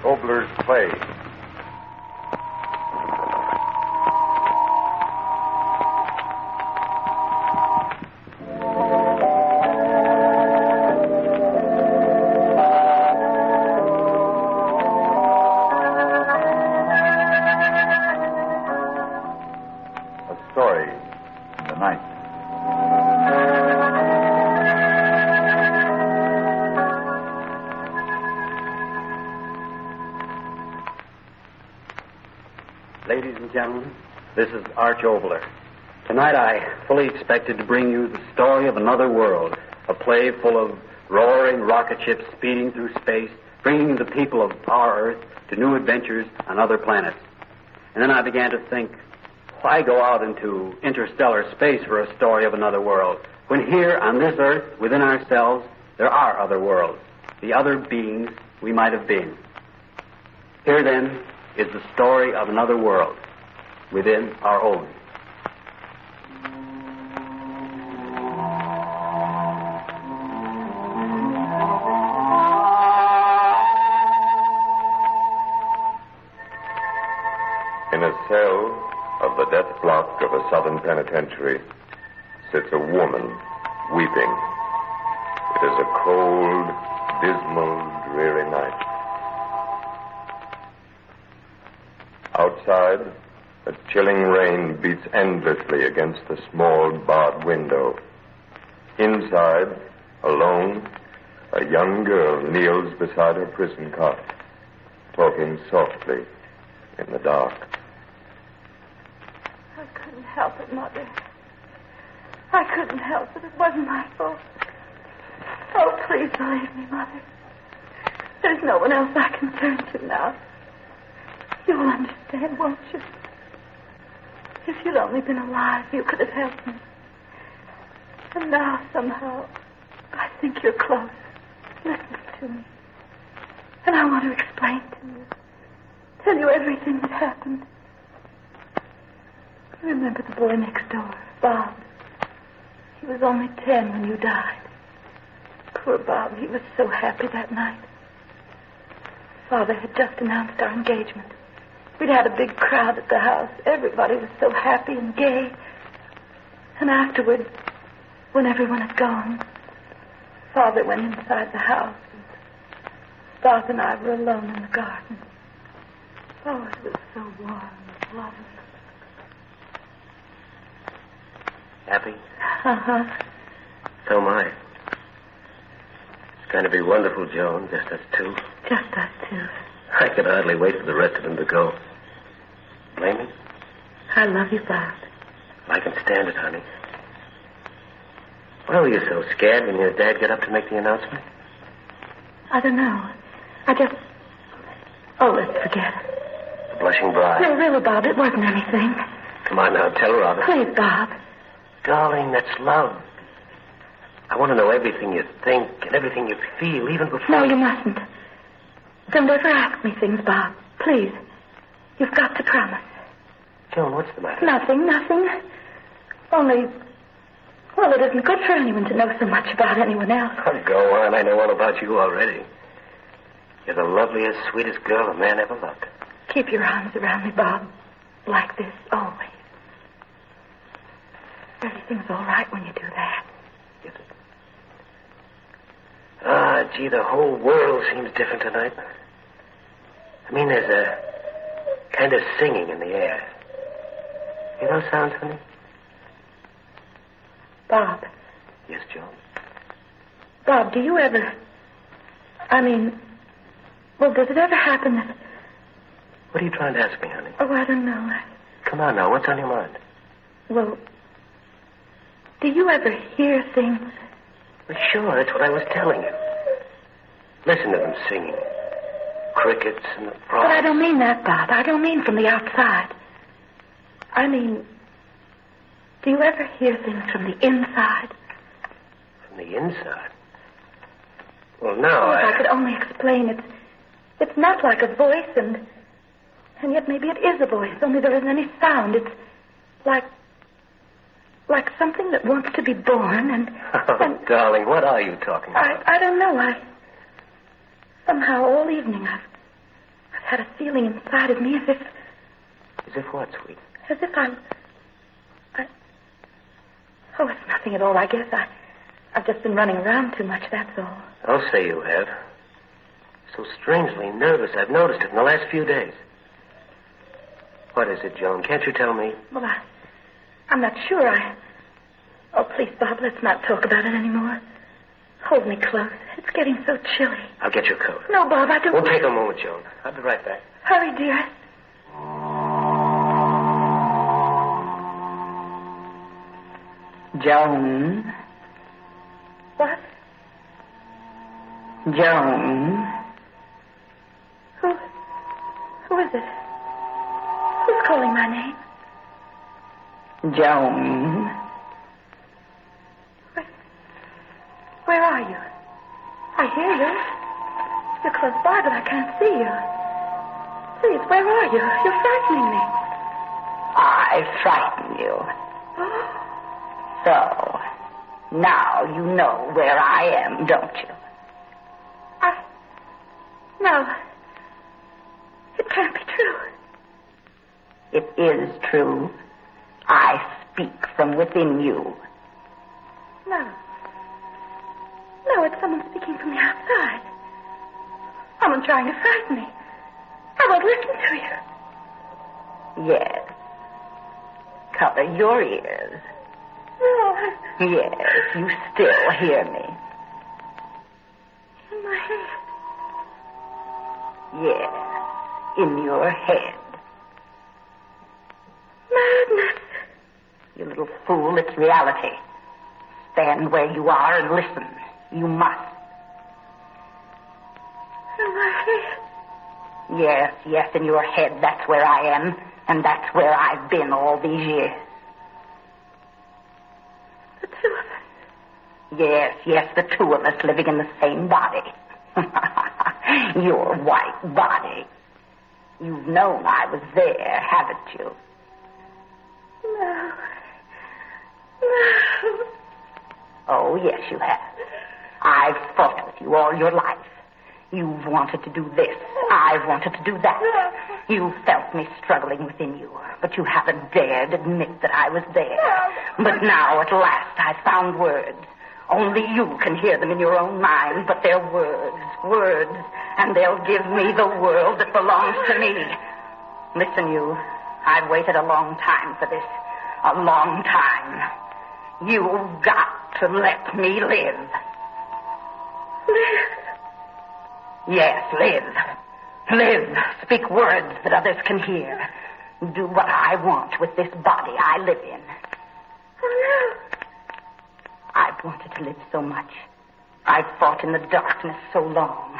Oboler's play. A story in the night. Ladies and gentlemen, this is Arch Oboler. Tonight I fully expected to bring you the story of another world, a play full of roaring rocket ships speeding through space, bringing the people of our Earth to new adventures on other planets. And then I began to think, why go out into interstellar space for a story of another world, when here on this Earth, within ourselves, there are other worlds, the other beings we might have been. Here then is the story of another world within our own. In a cell of the death block of a southern penitentiary sits a woman weeping. It is a cold, dismal, dreary night. Outside, a chilling rain beats endlessly against the small barred window. Inside, alone, a young girl kneels beside her prison cot, talking softly in the dark. I couldn't help it, Mother. I couldn't help it. It wasn't my fault. Oh, please believe me, Mother. There's no one else I can turn to now. You'll understand, won't you? If you'd only been alive, you could have helped me. And now, somehow, I think you're close, listening to me. And I want to explain to you, tell you everything that happened. Remember the boy next door, Bob? He was only 10 when you died. Poor Bob, he was so happy that night. Father had just announced our engagement. We'd had a big crowd at the house. Everybody was so happy and gay. And afterward, when everyone had gone, Father went inside the house, and Bob and I were alone in the garden. Oh, it was so warm and lovely. Happy? Uh-huh. So am I. It's going to be wonderful, Joan, just us two. Just us two. I could hardly wait for the rest of them to go. Blame me? I love you, Bob. I can stand it, honey. Why were you so scared when your dad got up to make the announcement? I don't know. I just... Oh, let's forget it. The blushing bride. No, really, Bob, it wasn't anything. Come on now, tell her, Robert. Please, Bob. Darling, that's love. I want to know everything you think and everything you feel, even before... No, you mustn't. Don't ever ask me things, Bob. Please. You've got to promise. Joan, what's the matter? Nothing. Only... Well, it isn't good for anyone to know so much about anyone else. Oh, go on. I know all about you already. You're the loveliest, sweetest girl a man ever loved. Keep your arms around me, Bob. Like this, always. Everything's all right when you do that. Is it? Ah, gee, the whole world seems different tonight. I mean, there's a kind of singing in the air. You know sounds, honey? Bob. Yes, Joan? Bob, do you ever... Well, does it ever happen that... What are you trying to ask me, honey? Oh, I don't know. Come on now, what's on your mind? Well, do you ever hear things? Well, sure, that's what I was telling you. Listen to them singing. Crickets and the frogs. But I don't mean that, Bob. I don't mean from the outside. I mean, do you ever hear things from the inside? From the inside? Well, no, oh, if I could only explain it. It's not like a voice, and yet maybe it is a voice, only there isn't any sound. It's like something that wants to be born, and... Oh, darling, what are you talking about? I don't know. Somehow all evening had a feeling inside of me as if... As if what, sweet? As if I... Oh, it's nothing at all, I guess. I've just been running around too much, that's all. I'll say you have. So strangely nervous, I've noticed it in the last few days. What is it, Joan? Can't you tell me? Well, I'm not sure. Oh, please, Bob, let's not talk about it anymore. Hold me close. It's getting so chilly. I'll get your coat. No, Bob, I don't... Won't take a moment, Joan. I'll be right back. Hurry, dearest. Joan. What? Joan. Who is it? Who's calling my name? Joan. Where are you? I hear you. You're close by, but I can't see you. Please, where are you? You're frightening me. I frighten you. Oh. So, now you know where I am, don't you? No. It can't be true. It is true. I speak from within you. No, it's someone speaking from the outside. Someone trying to frighten me. I won't listen to you. Yes. Cover your ears. No. Yes, you still hear me. In my head. Yes, in your head. Madness. You little fool, it's reality. Stand where you are and listen. You must. In my head. Yes, in your head. That's where I am, and that's where I've been all these years. The two of us. Yes, the two of us living in the same body. Your white body. You've known I was there, haven't you? No. Oh, yes, you have. I've fought with you all your life. You've wanted to do this. I've wanted to do that. You've felt me struggling within you, but you haven't dared admit that I was there. But now, at last, I've found words. Only you can hear them in your own mind, but they're words, and they'll give me the world that belongs to me. Listen, you, I've waited a long time for this. A long time. You've got to let me live. Live? Yes, live. Live. Speak words that others can hear. Do what I want with this body I live in. Oh, no. I've wanted to live so much. I've fought in the darkness so long.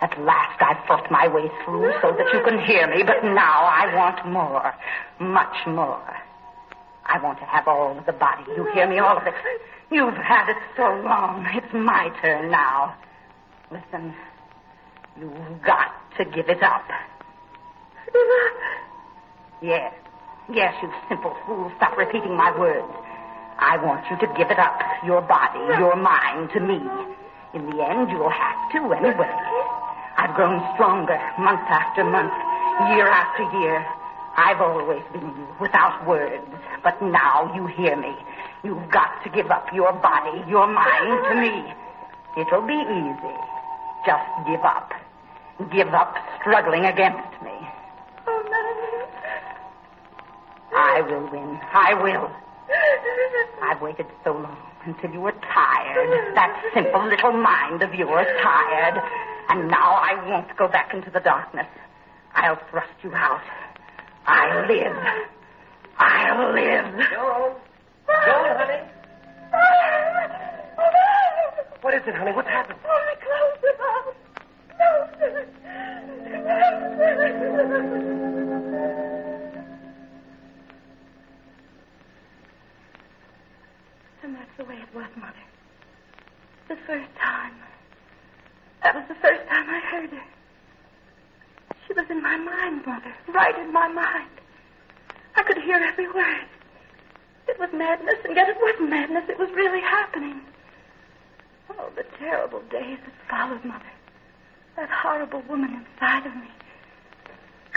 At last I've fought my way through so that you can hear me, but now I want more. Much more. I want to have all of the body. You hear me? All of it. You've had it so long. It's my turn now. Listen. You've got to give it up. Give up? Yes, you simple fool. Stop repeating my words. I want you to give it up. Your body, your mind, to me. In the end, you'll have to anyway. I've grown stronger, month after month, year after year. I've always been you, without words. But now you hear me. You've got to give up your body, your mind to me. It'll be easy. Just give up. Give up struggling against me. Oh, no. I will win. I will. I've waited so long until you were tired. That simple little mind of yours tired. And now I won't go back into the darkness. I'll thrust you out. I'll live. I'll live. Joan, honey. What is it, honey? What's happened? Oh, my clothes are off. No. And that's the way it was, Mother. The first time. That was the first time I heard her. She was in my mind, Mother. Right in my mind. I could hear every word. It was madness, and yet it wasn't madness. It was really happening. Oh, the terrible days that followed, Mother. That horrible woman inside of me.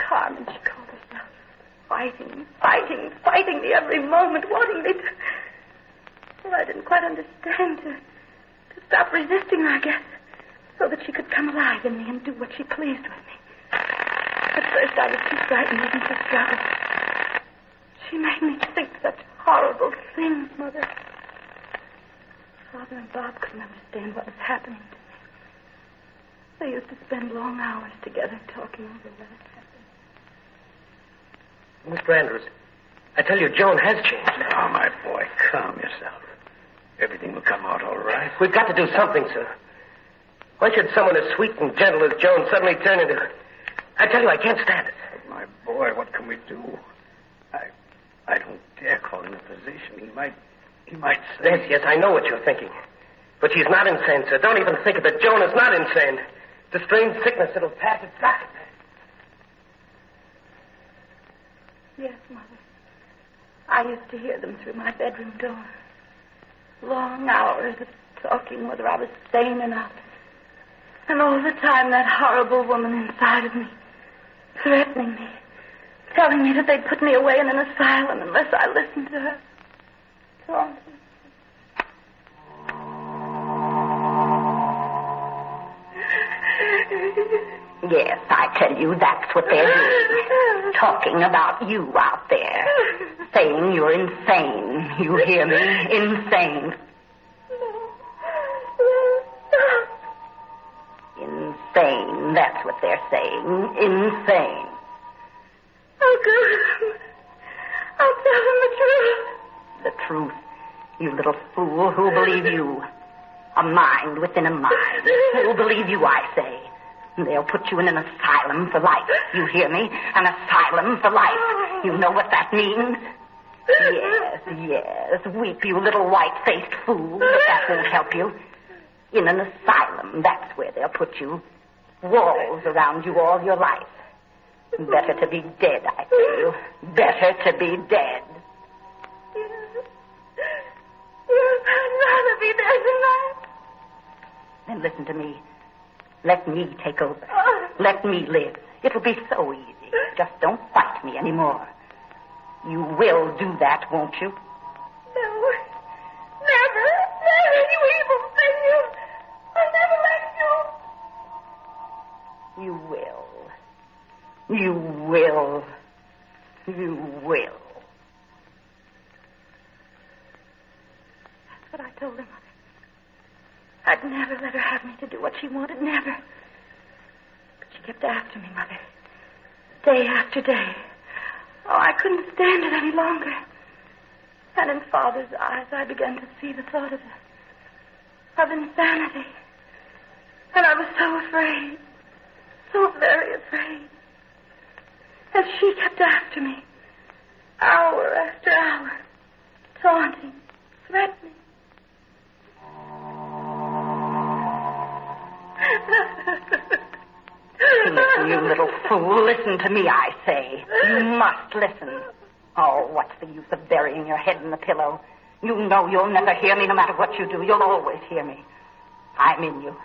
harm, and she called herself fighting me every moment, wanting me to... Well, I didn't quite understand. To stop resisting her, I guess, so that she could come alive in me and do what she pleased with me. At first, I was too frightened even to struggle. She made me think such horrible things, Mother. Father and Bob couldn't understand what was happening to me. They used to spend long hours together talking over what had happened. Mr. Andrews, I tell you, Joan has changed. Oh, my boy, calm yourself. Everything will come out all right. We've got to do something, sir. Why should someone as sweet and gentle as Joan suddenly turn into... I tell you, I can't stand it. But my boy, what can we do? I don't dare call him a physician. He might say... Yes, I know what you're thinking. But she's not insane, sir. Don't even think of it. Joan is not insane. It's a strange sickness. It'll pass. It's got to pass. Yes, Mother. I used to hear them through my bedroom door. Long hours of talking whether I was sane or not. And all the time that horrible woman inside of me, threatening me, telling me that they'd put me away in an asylum unless I listened to her. Taunting. Yes, I tell you, that's what they're doing. Talking about you out there. Saying you're insane. You hear me? Insane. Insane, that's what they're saying. Insane. I'll go to them. I'll tell them the truth. The truth? You little fool. Who'll believe you? A mind within a mind. Who'll believe you, I say? They'll put you in an asylum for life. You hear me? An asylum for life. You know what that means? Yes. Weep, you little white-faced fool. But that won't help you. In an asylum, that's where they'll put you. Walls around you all your life. Better to be dead, I tell you. Better to be dead. Yes, I'd rather be dead tonight. Then listen to me. Let me take over. Let me live. It'll be so easy. Just don't fight me anymore. You will do that, won't you? No. Never, you evil thing. I'll never let you. You will. You will. You will. That's what I told her, Mother. I'd never let her have me to do what she wanted, never. But she kept after me, Mother. Day after day. Oh, I couldn't stand it any longer. And in Father's eyes, I began to see the thought of insanity. And I was so afraid. So very afraid. And she kept after me. Hour after hour. Taunting. Threatening. Listen, you little fool. Listen to me, I say. You must listen. Oh, what's the use of burying your head in the pillow? You know you'll never hear me no matter what you do. You'll always hear me. I'm in you.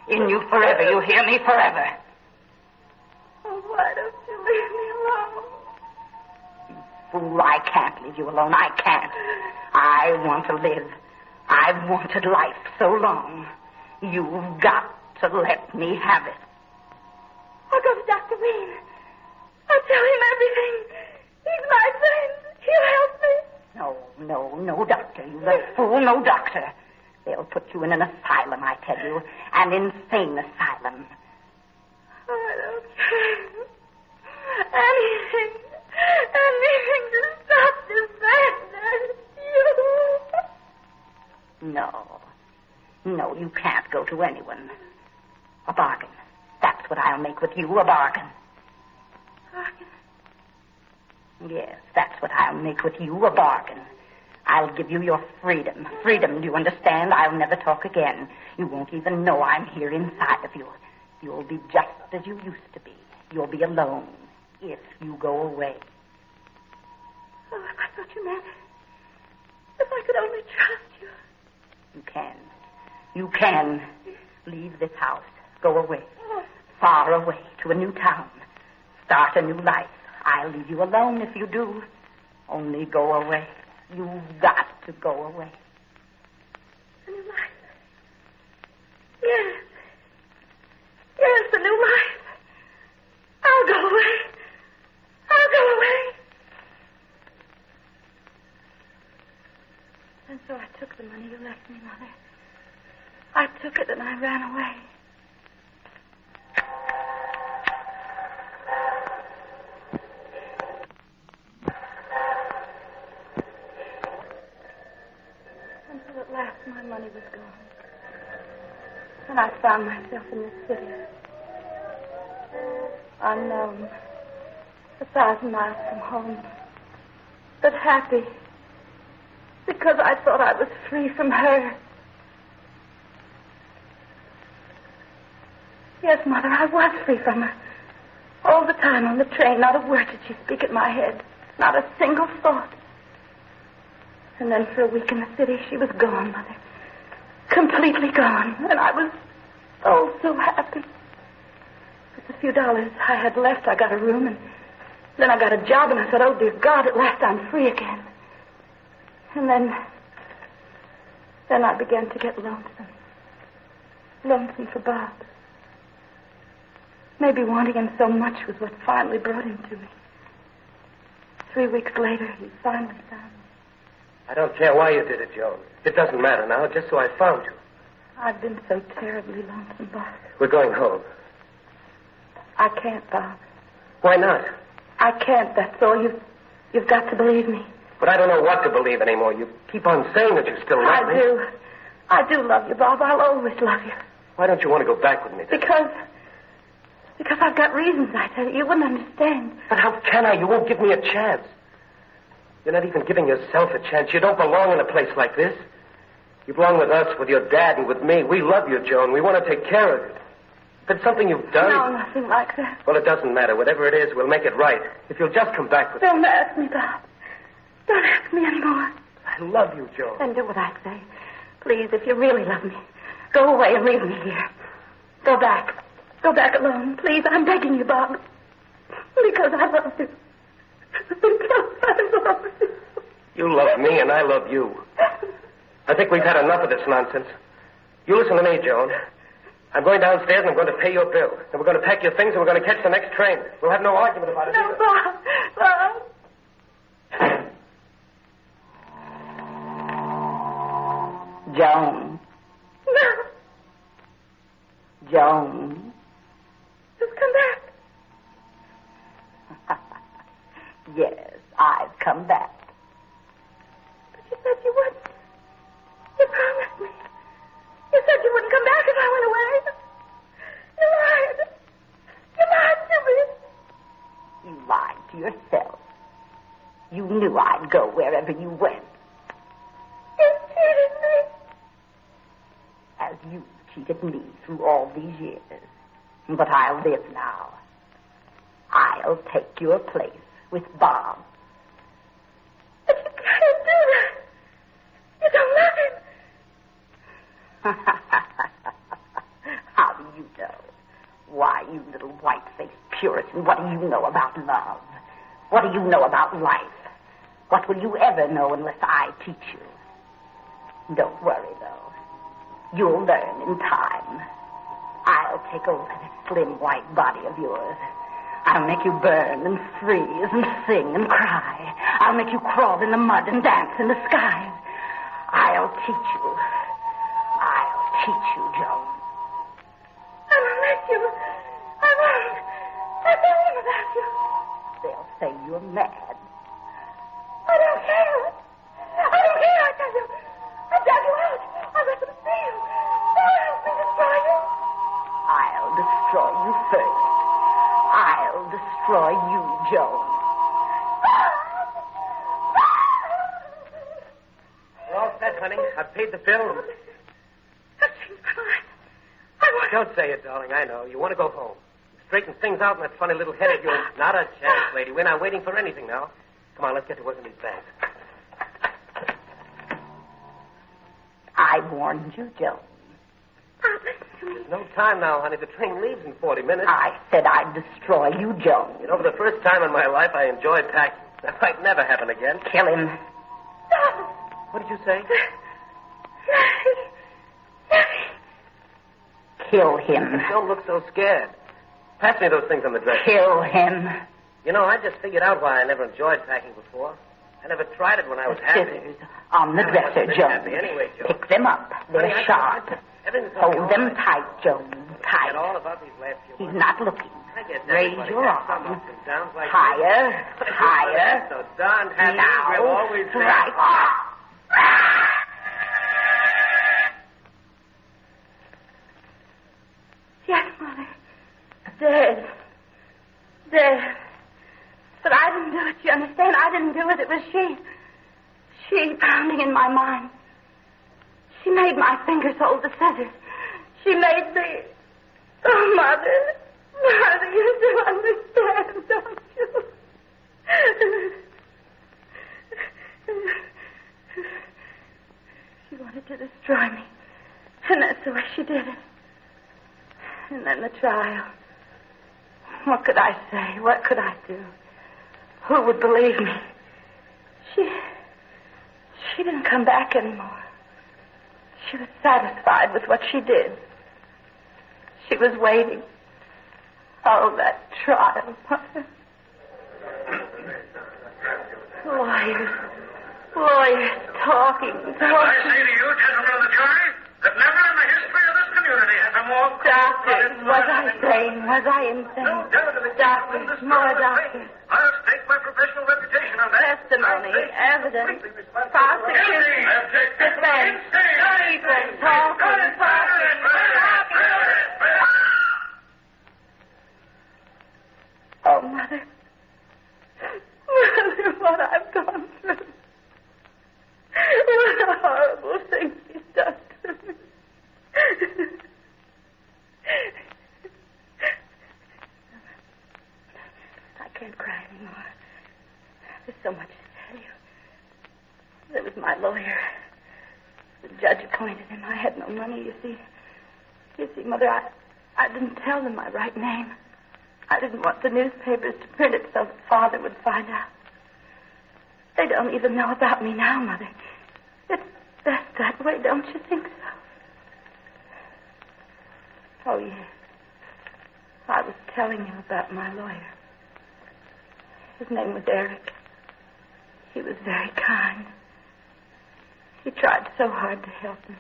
In you forever. You hear me forever. Oh, why don't you leave me alone? Fool, I can't leave you alone. I can't. I want to live. I've wanted life so long. You've got to let me have it. I'll go to Dr. Wayne. I'll tell him everything. He's my friend. He'll help me. No, doctor. You little fool, no doctor. They'll put you in an asylum, I tell you. An insane asylum. I don't care. Anything to stop this madness. No, you can't go to anyone. A bargain. That's what I'll make with you, a bargain. Bargain? Yes, that's what I'll make with you, a bargain. I'll give you your freedom. Freedom, do you understand? I'll never talk again. You won't even know I'm here inside of you. You'll be just as you used to be. You'll be alone if you go away. Oh, I thought you meant if I could only trust you. You can. Leave this house. Go away. Far away to a new town. start a new life. I'll leave you alone if you do. Only go away. You've got to go away. A new life. Yes. Yes, a new life. I'll go away. I'll go away. And so I took the money you left me, Mother. I took it and I ran away. Until at last my money was gone. And I found myself in this city. Unknown. 1,000 miles from home. But happy. Because I thought I was free from her. Yes, Mother, I was free from her. All the time on the train, not a word did she speak at my head. Not a single thought. And then for a week in the city, she was gone, Mother. Completely gone. And I was so happy. With the few dollars I had left, I got a room, and then I got a job, and I said, oh, dear God, at last I'm free again. And then I began to get lonesome. Lonesome for Bob. Maybe wanting him so much was what finally brought him to me. 3 weeks later, he finally found me. I don't care why you did it, Joan. It doesn't matter now, just so I found you. I've been so terribly lonesome, Bob. We're going home. I can't, Bob. Why not? I can't, that's all. You've got to believe me. But I don't know what to believe anymore. You keep on saying that you still love me. I do love you, Bob. I'll always love you. Why don't you want to go back with me then? Because I've got reasons, I tell you. You wouldn't understand. But how can I? You won't give me a chance. You're not even giving yourself a chance. You don't belong in a place like this. You belong with us, with your dad, and with me. We love you, Joan. We want to take care of you. If it's something you've done... No, nothing like that. Well, it doesn't matter. Whatever it is, we'll make it right. If you'll just come back with me. Don't ask me, Bob. Don't ask me anymore. I love you, Joan. Then do what I say. Please, if you really love me, go away and leave me here. Go back. Go back alone. Please, I'm begging you, Bob. Because I love you. Because I love you. You love me and I love you. I think we've had enough of this nonsense. You listen to me, Joan. I'm going downstairs and I'm going to pay your bill. And we're going to pack your things and we're going to catch the next train. We'll have no argument about it. No, Bob. Bob. Joan. No. Joan. Just come back. Yes, I've come back. But you said you wouldn't. You promised me. You said you wouldn't come back if I went away. You lied. You lied to me. You lied to yourself. You knew I'd go wherever you went. You cheated me. As you cheated me through all these years. But I'll live now. I'll take your place with Bob. But you can't do that. You don't love him. How do you know? Why, you little white-faced Puritan, what do you know about love? What do you know about life? What will you ever know unless I teach you? Don't worry, though. You'll learn in time. I'll take over that slim white body of yours. I'll make you burn and freeze and sing and cry. I'll make you crawl in the mud and dance in the skies. I'll teach you. I'll teach you, Joan. I won't let you. I won't. I don't want about you. They'll say you're mad. I don't care. I don't care, I tell you. I'll drag you out. I'll let them see you. They'll help me destroy you. I'll destroy you first. I'll destroy you, Joan. We're all set, honey. I've paid the bill. That seems fine. I want... Don't say it, darling. I know. You want to go home. Straighten things out in that funny little head of yours. Not a chance, lady. We're not waiting for anything now. Come on, let's get to work on these bags. I warned you, Joan. Papa. There's no time now, honey. The train leaves in 40 minutes. I said I'd destroy you, Joan. You know, for the first time in my life, I enjoyed packing. That might never happen again. Kill him. What did you say? Kill him. Don't look so scared. Pass me those things on the dresser. Kill him. You know, I just figured out why I never enjoyed packing before. I never tried it when I was happy. Scissors on the dresser, Joan. Anyway, Joan. Pick them up. They're sharp. Hold them tight, Joan. Tight. All about these last few He's not looking. Raise your arm. Like higher. Higher. So darn happy. Now. We'll always Right. Yes, Mother. Dead. Dead. But I didn't do it, you understand? I didn't do it. It was she. She pounding in my mind. She made my fingers hold the scissors. She made me... Oh, Mother. Mother, you do understand, don't you? She wanted to destroy me. And that's the way she did it. And then the trial. What could I say? What could I do? Who would believe me? She didn't come back anymore. She was satisfied with what she did. She was waiting. Oh, that trial. Lawyers talking. I say to you, gentlemen of the jury, that never in the history of this community has a more... Doctor, was I sane? Was I insane? Doctor, more doctor. I'll stake my professional reputation on that. Testimony, evidence, prosecution, defense, people talking. Oh, Mother. Mother, what I've gone through. What a horrible thing she's done to me. I can't cry anymore. There's so much to tell you. There was my lawyer. The judge appointed him. I had no money, you see. You see, Mother, I didn't tell them my right name. I didn't want the newspapers to print it so that Father would find out. They don't even know about me now, Mother. It's best that way, don't you think so? Oh, yes. I was telling you about my lawyer. His name was Eric. He was very kind. He tried so hard to help me.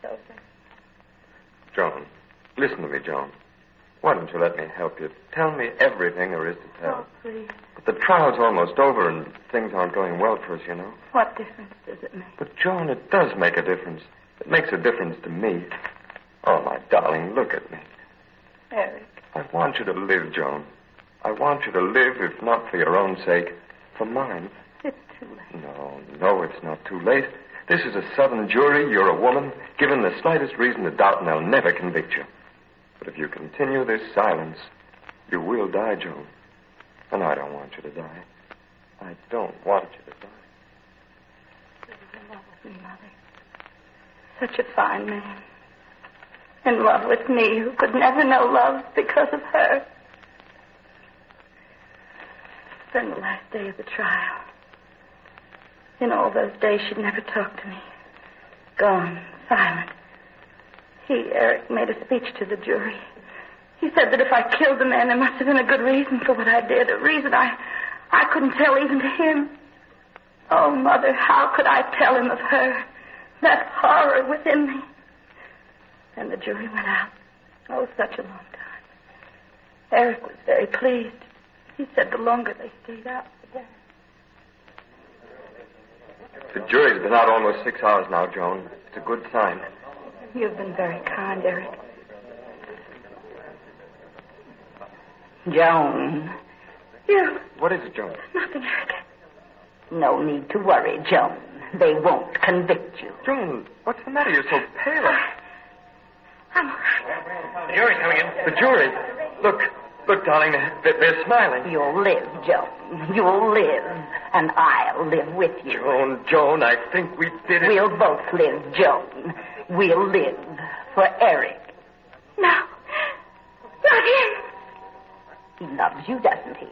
So very... Joan, listen to me, Joan. Why don't you let me help you? Tell me everything there is to tell. Oh, please. But the trial's almost over and things aren't going well for us, you know. What difference does it make? But, Joan, it does make a difference. It makes a difference to me. Oh, my darling, look at me. Eric. I want you to live, Joan. I want you to live, if not for your own sake, for mine. It's too late. No, it's not too late. This is a Southern jury. You're a woman. Given the slightest reason to doubt, and they'll never convict you. But if you continue this silence, you will die, Joan. And I don't want you to die. I don't want you to die. You're in love with me, Mother. Such a fine man. In love with me, who could never know love because of her. Then the last day of the trial. In all those days, she'd never talked to me. Gone, silent. Eric, made a speech to the jury. He said that if I killed the man, there must have been a good reason for what I did. A reason I couldn't tell even to him. Oh, Mother, how could I tell him of her? That horror within me. And the jury went out. Oh, such a long time. Eric was very pleased. He said the longer they stayed out, the better. The jury's been out almost 6 hours now, Joan. It's a good sign. You've been very kind, Eric. Joan. You. What is it, Joan? Nothing, Eric. No need to worry, Joan. They won't convict you. Joan, what's the matter? You're so pale. I'm all right. The jury's coming in. The jury. Look, darling, they're smiling. You'll live, Joan. You'll live. And I'll live with you. Joan, I think we did it. We'll both live, Joan. We'll live for Eric. He loves you, doesn't he?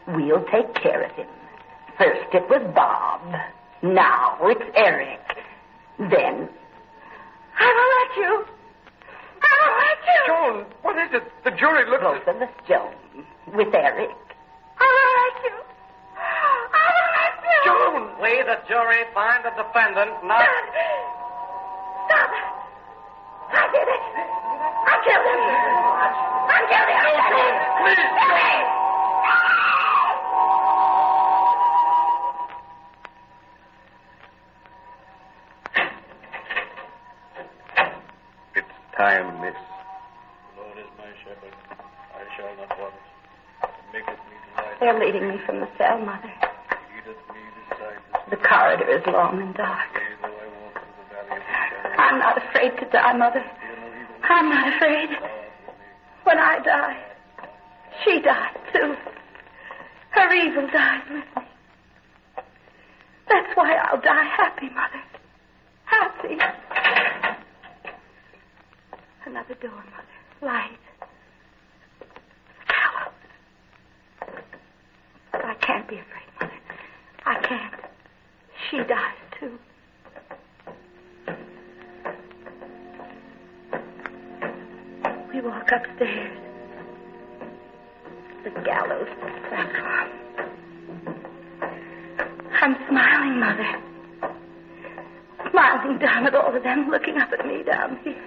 We'll take care of him. First it was Bob. Now it's Eric. Then... I will let you. I will let you. Joan, what is it? The jury looks at... Closer, Miss Jones. With Eric. I will let you. I will let you. Joan! We, the jury, find the defendant not... Stop it. I did it. I killed him. I killed him. Joan, please, Joan. It's time, miss. The Lord is my shepherd. I shall not want. Maketh me to lie. They're leading me from the cell, Mother. Leadeth me beside The corridor is long and dark. way, though I walk through the valley of the shadow. I'm not afraid to die, Mother. I'm not afraid. When I die, she dies too. Her evil dies with me. That's why I'll die happy, Mother. Happy. Another door, Mother. Light. Gallows. I can't be afraid, Mother. I can't. She dies too. We walk upstairs. The gallows platform. I'm smiling, Mother. Smiling down at all of them looking up at me down here.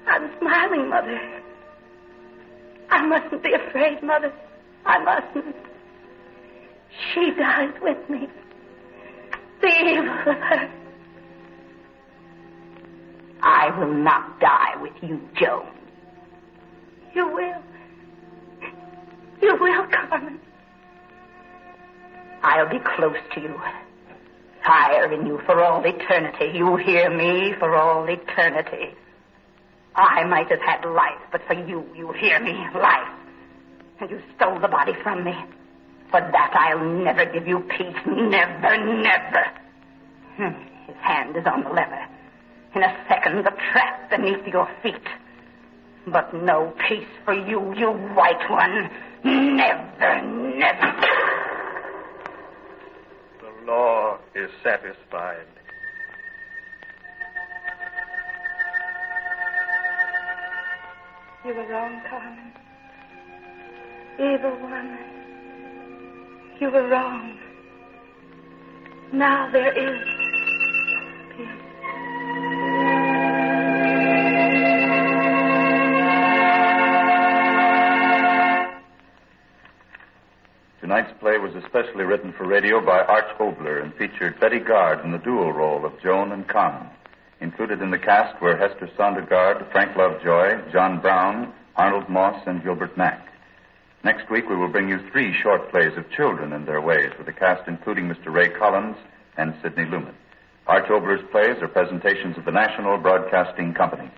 I'm smiling, Mother. I mustn't be afraid, Mother. I mustn't. She dies with me. The evil of her. I will not die with you, Joan. You will. You will, Carmen. I'll be close to you. Higher in you for all eternity. You hear me? For all eternity. I might have had life, but for you hear me? Life. And you stole the body from me. For that I'll never give you peace. Never, never. His hand is on the lever. In a second, the trap beneath your feet. But no peace for you, you white one. Never, never. The law is satisfied. You were wrong, Carmen. Evil one. You were wrong. Now there is peace. Tonight's play was especially written for radio by Arch Oboler and featured Betty Gard in the dual role of Joan and Carmen. Included in the cast were Hester Sondergaard, Frank Lovejoy, John Brown, Arnold Moss, and Gilbert Mack. Next week, we will bring you 3 short plays of children in their ways, with a cast including Mr. Ray Collins and Sidney Lumet. Arch Oboler's plays are presentations of the National Broadcasting Company.